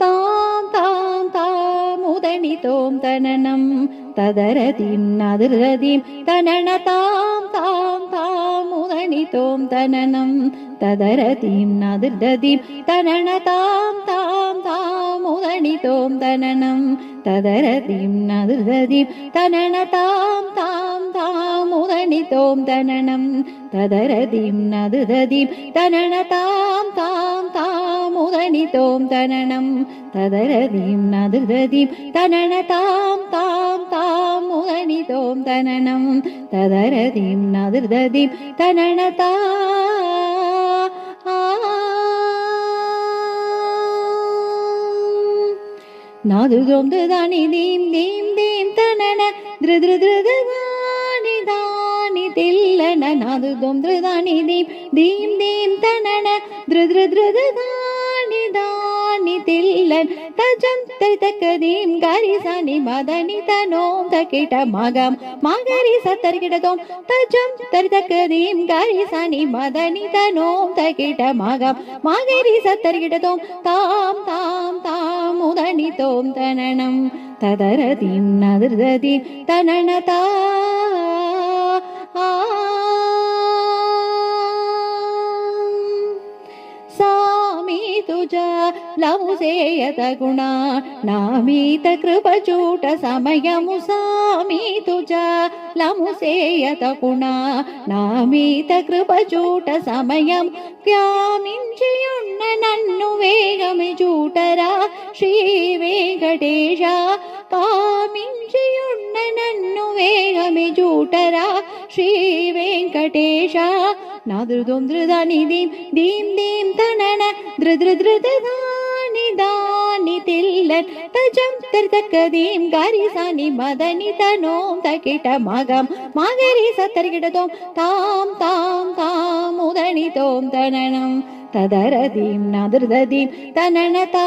தாம் தாம் தாமுதனிதோம் தனனம் ததரதிம் நதிரதிம் தனன தாம் தாம் தாமுதனிதோம் தனனம் ததரதிம் நதிரதிம் தனன தாம் தாம் தாமுதனிதோம் தனனம் ததரதிம் நதிரதிம் தனன தாம் தாம் தாமுதனிதோம் தனனம் ததரதிம் நதிரதிம் தனன தாம் தாம் தாமுதனிதோம் தனனம் ததரதிம் நதிரதிம் தனன தாம் தாம் தாமுதனிதோம் தனனம் ததரதிம் நதிரதிம் தனன தா நாதுதோம் தானி தீம் தீம் தீம் தனன திருதிரு திருதானி தானி தில்லன நாதுதோம் தானி தீம் தீம் தீம் தனன திருதிரு திருதானி தானி தில்லன் தஜம் தரிதக்கதீம் கரிசனி மதனி தனோம் தகிட மகம் மகரி சத்தர்கிடதோம் தஜம் தரிதக்கதீம் கரிசனி மதனி தனோம் தகிட மகம் மகரி சத்தர்கிடதோம் தாம் தாம் தாம் உதனிதோம் தனனம் ததரதிம் நதிரதிம் தனன தா तुझा लमुसेयत गुणा नामीत कृपचूट समयमु सामी तुझा लमुसेयत गुणा नामीत कृपचूट समयम क्यामिंचियुन्न नन्नु वेगमि चूटरा श्री वेंकटेश कामिंचियुन्न नन्नु वेगमि चूटरा श्री वेंकटेश नादृदों दृदानि दीं दीं दीं तनन दृदृदृदानि दानि तिल्लन तजं तर्तकदीं गारिसानि मदनि तनों तकिट मगं मगरि सतर्गिडतों तां तां तां उदनितों तननं तदरदीं नादृददीं तनन ता